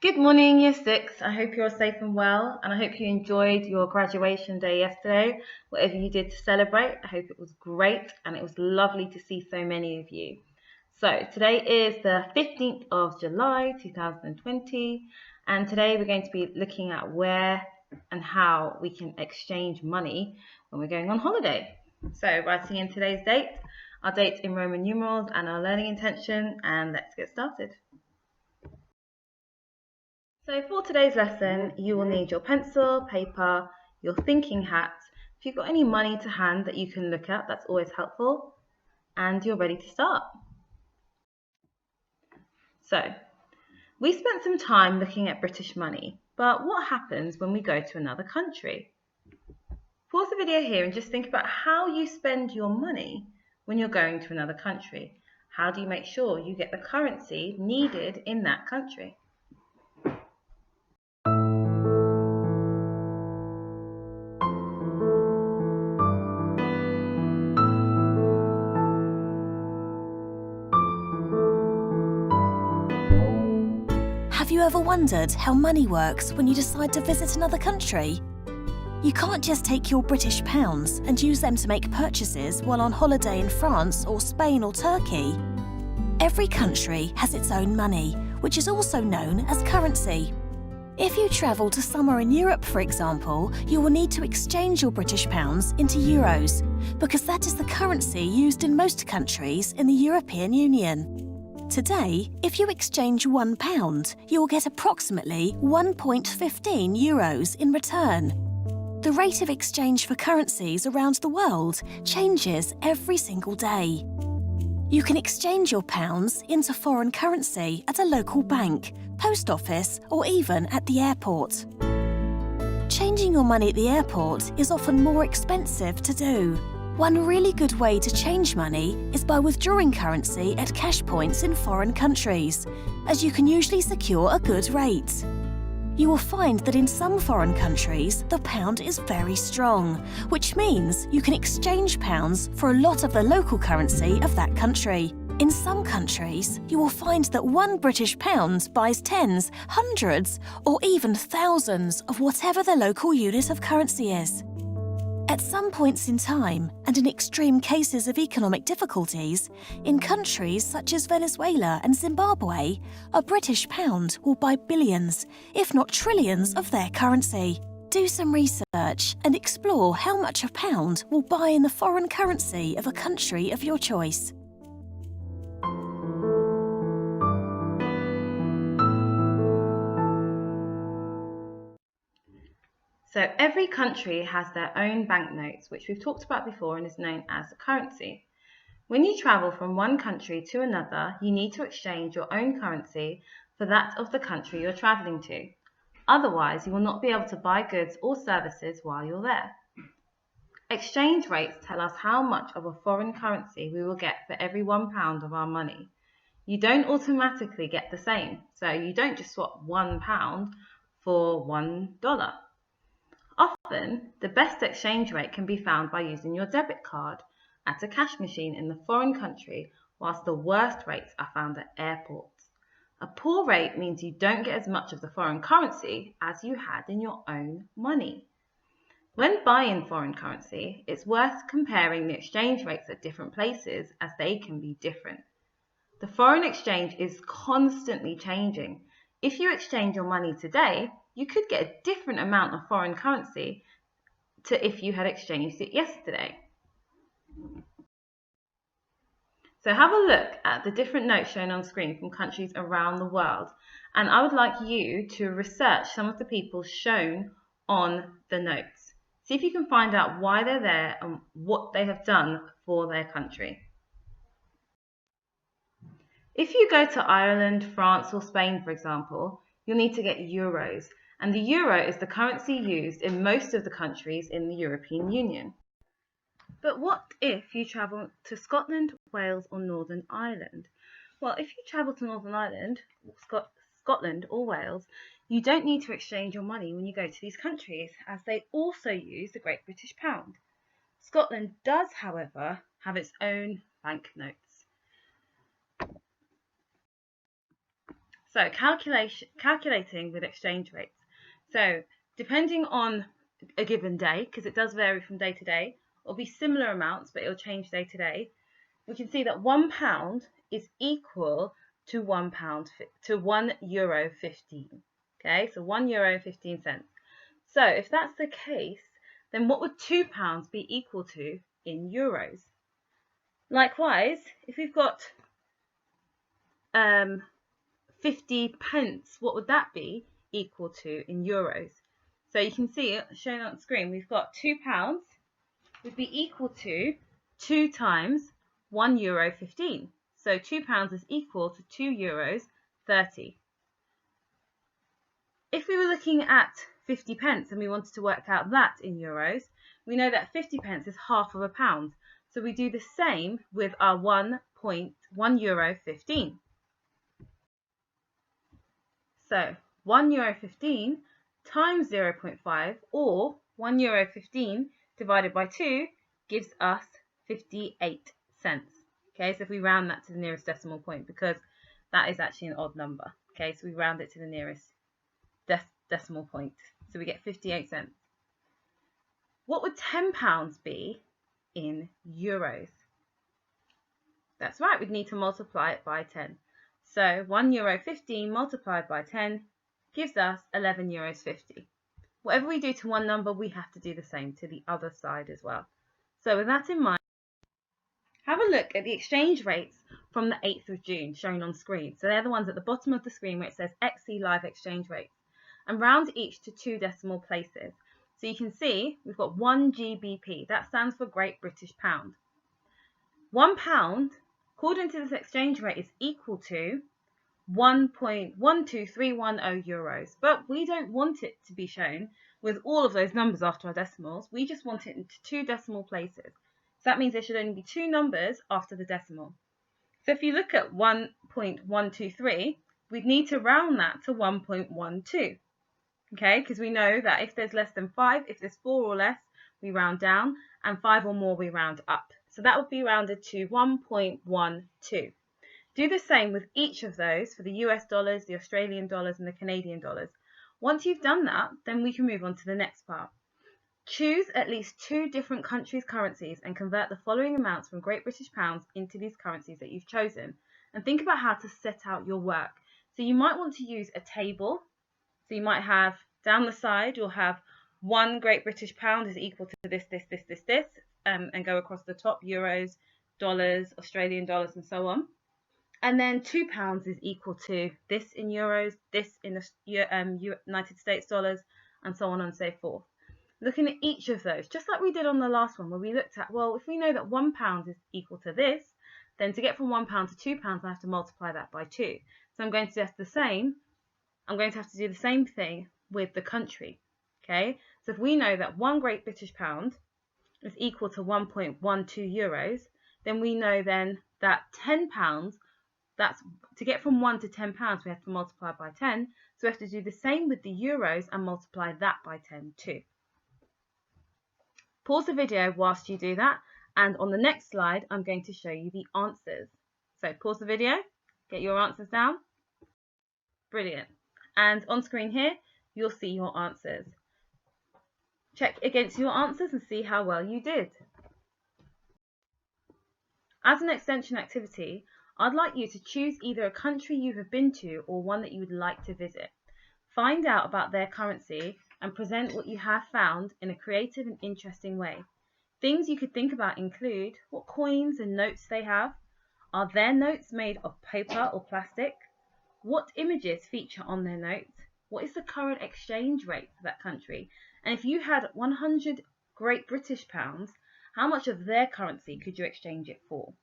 Good morning, Year 6. I hope you're safe and well, and I hope you enjoyed your graduation day yesterday. Whatever you did to celebrate, I hope it was great, and it was lovely to see so many of you. So, today is the 15th of July 2020, and today we're going to be looking at where and how we can exchange money when we're going on holiday. So, writing in today's date, our date in Roman numerals, and our learning intention, and let's get started. So for today's lesson, you will need your pencil, paper, your thinking hat. If you've got any money to hand that you can look at, that's always helpful. And you're ready to start. So, we spent some time looking at British money, but what happens when we go to another country? Pause the video here and just think about how you spend your money when you're going to another country. How do you make sure you get the currency needed in that country? Have you ever wondered how money works when you decide to visit another country? You can't just take your British pounds and use them to make purchases while on holiday in France or Spain or Turkey. Every country has its own money, which is also known as currency. If you travel to somewhere in Europe, for example, you will need to exchange your British pounds into euros, because that is the currency used in most countries in the European Union. Today, if you exchange £1, you will get approximately 1.15 euros in return. The rate of exchange for currencies around the world changes every single day. You can exchange your pounds into foreign currency at a local bank, post office, or even at the airport. Changing your money at the airport is often more expensive to do. One really good way to change money is by withdrawing currency at cash points in foreign countries, as you can usually secure a good rate. You will find that in some foreign countries, the pound is very strong, which means you can exchange pounds for a lot of the local currency of that country. In some countries, you will find that one British pound buys tens, hundreds, or even thousands of whatever the local unit of currency is. At some points in time, and in extreme cases of economic difficulties, in countries such as Venezuela and Zimbabwe, a British pound will buy billions, if not trillions, of their currency. Do some research and explore how much a pound will buy in the foreign currency of a country of your choice. So every country has their own banknotes, which we've talked about before and is known as a currency. When you travel from one country to another, you need to exchange your own currency for that of the country you're traveling to. Otherwise, you will not be able to buy goods or services while you're there. Exchange rates tell us how much of a foreign currency we will get for every £1 of our money. You don't automatically get the same, so you don't just swap £1 for $1. Often, the best exchange rate can be found by using your debit card at a cash machine in the foreign country, whilst the worst rates are found at airports. A poor rate means you don't get as much of the foreign currency as you had in your own money. When buying foreign currency, it's worth comparing the exchange rates at different places, as they can be different. The foreign exchange is constantly changing. If you exchange your money today, you could get a different amount of foreign currency to if you had exchanged it yesterday. So have a look at the different notes shown on screen from countries around the world, and I would like you to research some of the people shown on the notes. See if you can find out why they're there and what they have done for their country. If you go to Ireland, France, or Spain, for example, you'll need to get euros, and the euro is the currency used in most of the countries in the European Union. But what if you travel to Scotland, Wales, or Northern Ireland? Well, if you travel to Northern Ireland, Scotland, or Wales, you don't need to exchange your money when you go to these countries, as they also use the Great British Pound. Scotland does, however, have its own banknotes. So calculating with exchange rates. So depending on a given day, because it does vary from day to day, it'll be similar amounts, but it'll change day to day. We can see that £1 is equal to €1.15. Okay, so €1.15. So if that's the case, then what would £2 be equal to in euros? Likewise, if we've got 50 pence, what would that be equal to in euros? So you can see it shown on the screen. We've got £2 would be equal to 2 times €1.15. So £2 is equal to €2.30. If we were looking at 50 pence and we wanted to work out that in euros, we know that 50 pence is half of a pound. So we do the same with our €1.15. So €1.15 times 0.5, or €1.15 divided by 2 gives us 58 cents. Okay, so if we round that to the nearest decimal point, because that is actually an odd number. Okay, so we round it to the nearest decimal point. So we get 58 cents. What would £10 be in euros? That's right, we'd need to multiply it by 10. So €1.15 multiplied by 10 gives us €11.50. Whatever we do to one number, we have to do the same to the other side as well. So with that in mind, have a look at the exchange rates from the 8th of June shown on screen. So they're the ones at the bottom of the screen where it says XE Live Exchange Rates, and round each to 2 decimal places. So you can see we've got 1 GBP. That stands for Great British Pound. £1, according to this exchange rate, is equal to 1.12310 euros. But we don't want it to be shown with all of those numbers after our decimals. We just want it into 2 decimal places. So that means there should only be 2 numbers after the decimal. So if you look at 1.123, we'd need to round that to 1.12. Okay, because we know that if there's less than 5, if there's 4 or less, we round down, and 5 or more, we round up. So that would be rounded to 1.12. Do the same with each of those for the US dollars, the Australian dollars, and the Canadian dollars. Once you've done that, then we can move on to the next part. Choose at least 2 different countries' currencies and convert the following amounts from Great British pounds into these currencies that you've chosen. And think about how to set out your work. So you might want to use a table. So you might have, down the side, you'll have 1 Great British pound is equal to this, and go across the top, euros, dollars, Australian dollars, and so on. And then £2 is equal to this in euros, this in United States dollars, and so on and so forth. Looking at each of those, just like we did on the last one, where we looked at, well, if we know that £1 is equal to this, then to get from £1 to £2, I have to multiply that by 2. So I'm going to do the same. I'm going to have to do the same thing with the country. Okay, so if we know that 1 Great British pound is equal to 1.12 euros, then we know then that £10, that's to get from 1 to £10, we have to multiply by 10. So we have to do the same with the euros and multiply that by 10 too. Pause the video whilst you do that, and on the next slide, I'm going to show you the answers. So pause the video, get your answers down. Brilliant. And on screen here, you'll see your answers. Check against your answers and see how well you did. As an extension activity, I'd like you to choose either a country you have been to or one that you would like to visit. Find out about their currency and present what you have found in a creative and interesting way. Things you could think about include what coins and notes they have. Are their notes made of paper or plastic? What images feature on their notes? What is the current exchange rate for that country? And if you had 100 Great British pounds, how much of their currency could you exchange it for?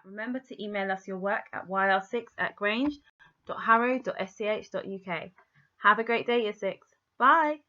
Remember to email us your work at yr6@grange.harrow.sch.uk. Have a great day, Year 6. Bye!